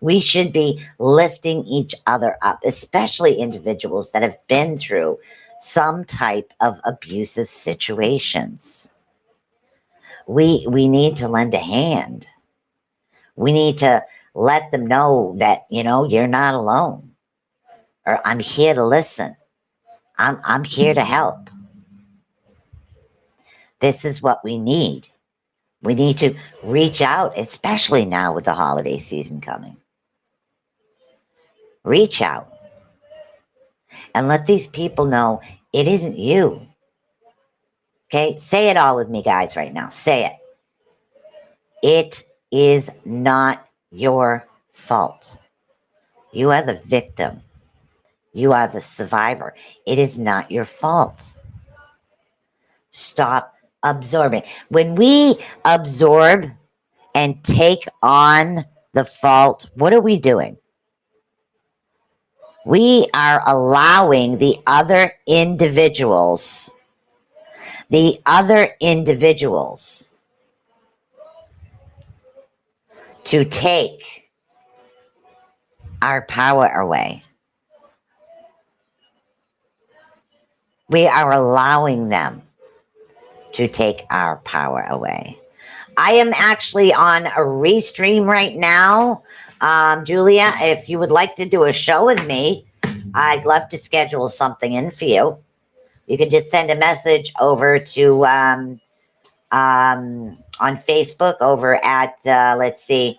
We should be lifting each other up, especially individuals that have been through some type of abusive situations. We need to lend a hand. We need to let them know that, you know, you're not alone. Or I'm here to listen. I'm here to help. This is what we need. We need to reach out, especially now with the holiday season coming. Reach out and let these people know it isn't you. Okay, say it all with me, guys, right now. Say it. It is not your fault. You are the victim. You are the survivor. It is not your fault. Stop absorbing. When we absorb and take on the fault, what are we doing? We are allowing the other individuals to take our power away. We are allowing them to take our power away. I am actually on a restream right now. Julia, if you would like to do a show with me, I'd love to schedule something in for you. You can just send a message over to on Facebook over at Facebook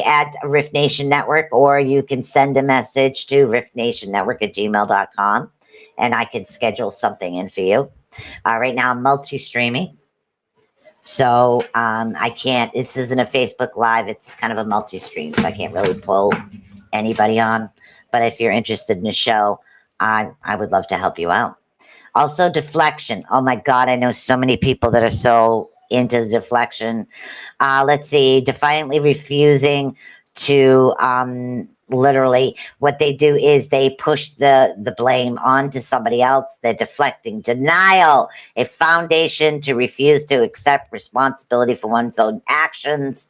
at R.I.F.T Nation Network, or you can send a message to riftnationnetwork@gmail.com and I can schedule something in for you. Right now I'm multi-streaming. So I can't, this isn't a Facebook Live, it's kind of a multi-stream, so I can't really pull anybody on. But if you're interested in the show, I would love to help you out. Also, deflection. Oh my God, I know so many people that are so into the deflection. Let's see, defiantly refusing to literally what they do is they push the blame onto somebody else. They're deflecting. Denial, a foundation to refuse to accept responsibility for one's own actions.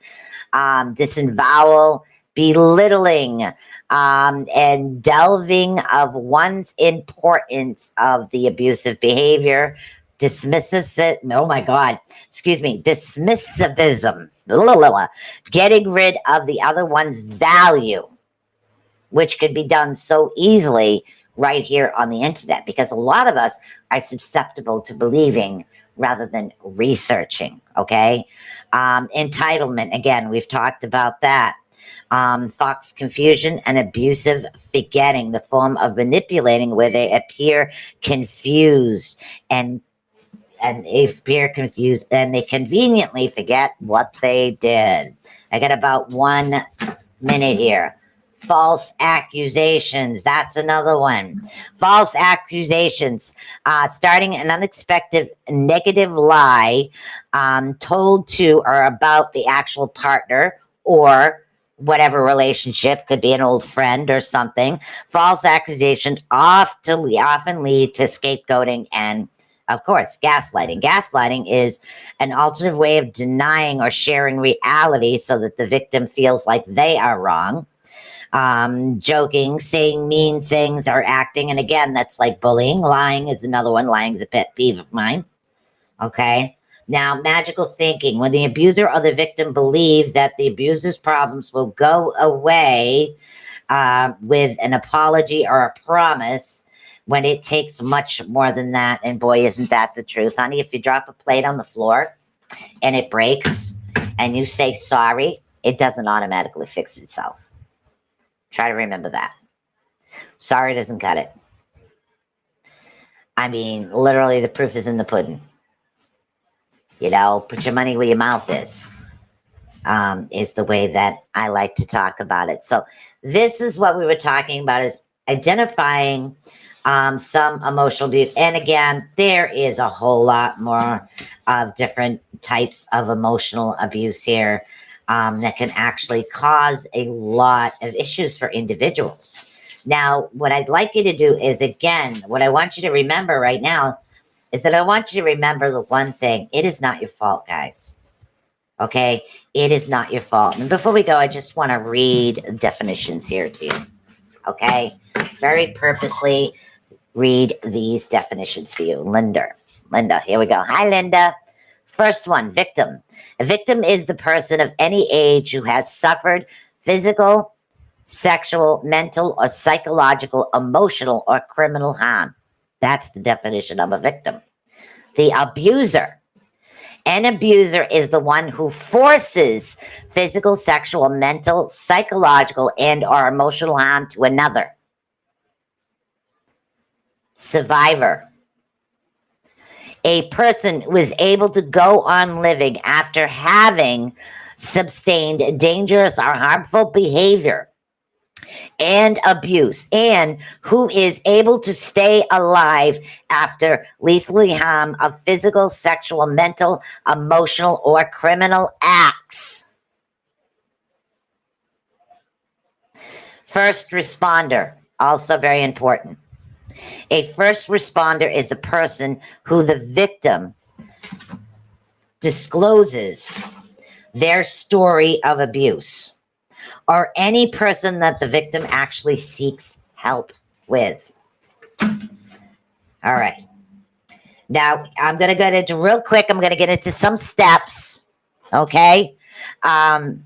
Disavowal, belittling, and delving of one's importance of the abusive behavior. Dismisses it. Oh my God. Excuse me. Dismissivism. Getting rid of the other one's value, which could be done so easily right here on the internet, because a lot of us are susceptible to believing rather than researching. Okay. Entitlement. Again, we've talked about that. Thoughts, confusion, and abusive forgetting, the form of manipulating where they appear confused and they conveniently forget what they did. I got about 1 minute here. False accusations. That's another one. False accusations. Starting an unexpected negative lie told to or about the actual partner or whatever relationship, could be an old friend or something. False accusations often lead to scapegoating and, of course, gaslighting. Gaslighting is an alternative way of denying or sharing reality so that the victim feels like they are wrong. Joking, saying mean things, or acting. And again, that's like bullying. Lying is another one. Lying is a pet peeve of mine. Okay. Now, magical thinking. When the abuser or the victim believe that the abuser's problems will go away with an apology or a promise, when it takes much more than that. And boy, isn't that the truth, honey? If you drop a plate on the floor and it breaks and you say sorry, it doesn't automatically fix itself. Try to remember that. Sorry doesn't cut it. I mean, literally, the proof is in the pudding. You know, put your money where your mouth is the way that I like to talk about it. So this is what we were talking about, is identifying some emotional abuse. And again, there is a whole lot more of different types of emotional abuse here that can actually cause a lot of issues for individuals. Now, what I'd like you to do is, again, what I want you to remember right now is that I want you to remember the one thing. It is not your fault, guys. Okay? It is not your fault. And before we go, I just want to read definitions here to you. Okay? Very purposely read these definitions for you. Linda, here we go. Hi, Linda. First one, victim. A victim is the person of any age who has suffered physical, sexual, mental, or psychological, emotional, or criminal harm. That's the definition of a victim. The abuser. An abuser is the one who forces physical, sexual, mental, psychological, and or emotional harm to another. Survivor. A person who is able to go on living after having sustained dangerous or harmful behavior and abuse, and who is able to stay alive after lethally harm of physical, sexual, mental, emotional, or criminal acts. First responder, also very important. A first responder is the person who the victim discloses their story of abuse, or any person that the victim actually seeks help with. All right. Now, I'm going to get into real quick. I'm going to get into some steps. Okay. I'm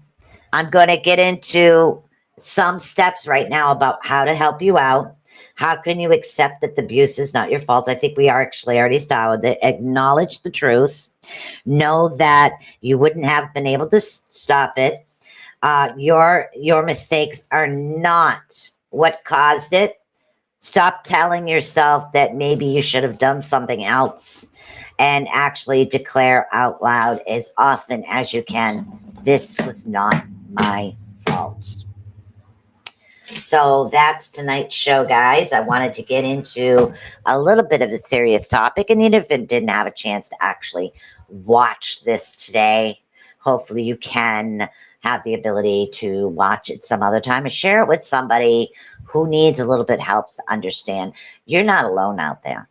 going to get into some steps right now about how to help you out. How can you accept that the abuse is not your fault? I think we are actually already started with it. Acknowledge the truth. Know that you wouldn't have been able to stop it. Your mistakes are not what caused it. Stop telling yourself that maybe you should have done something else, and actually declare out loud as often as you can, this was not my fault. So that's tonight's show, guys. I wanted to get into a little bit of a serious topic, and even if it didn't have a chance to actually watch this today, hopefully you can have the ability to watch it some other time and share it with somebody who needs a little bit of help to understand you're not alone out there.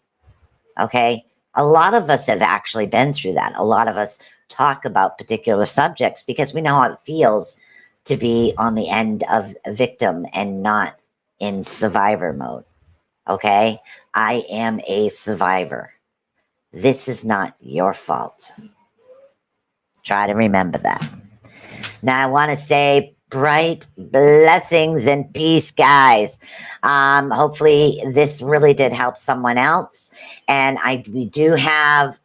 Okay? A lot of us have actually been through that. A lot of us talk about particular subjects because we know how it feels to be on the end of a victim and not in survivor mode. Okay? I am a survivor. This is not your fault. Try to remember that. Now, I want to say bright blessings and peace, guys. Hopefully, this really did help someone else. And we do have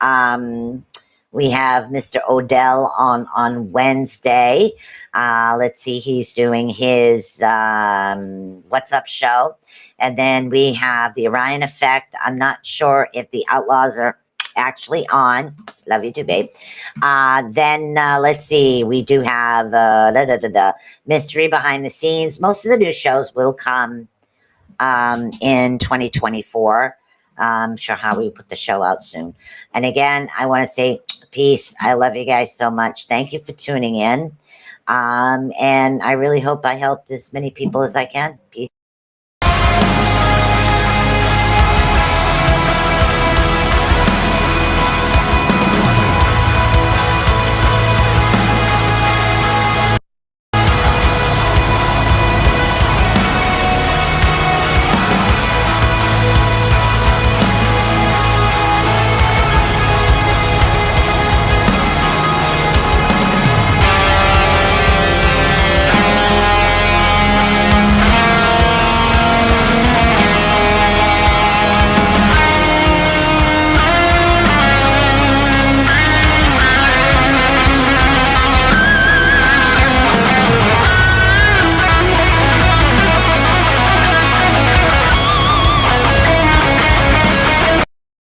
we have Mr. Odell on Wednesday. Let's see, he's doing his What's Up show. And then we have the Orion Effect. I'm not sure if the Outlaws are actually on. Love you too, babe. Then let's see. We do have mystery behind the scenes. Most of the new shows will come in 2024. I'm sure how we put the show out soon. And again, I want to say peace. I love you guys so much. Thank you for tuning in. And I really hope I helped as many people as I can. Peace.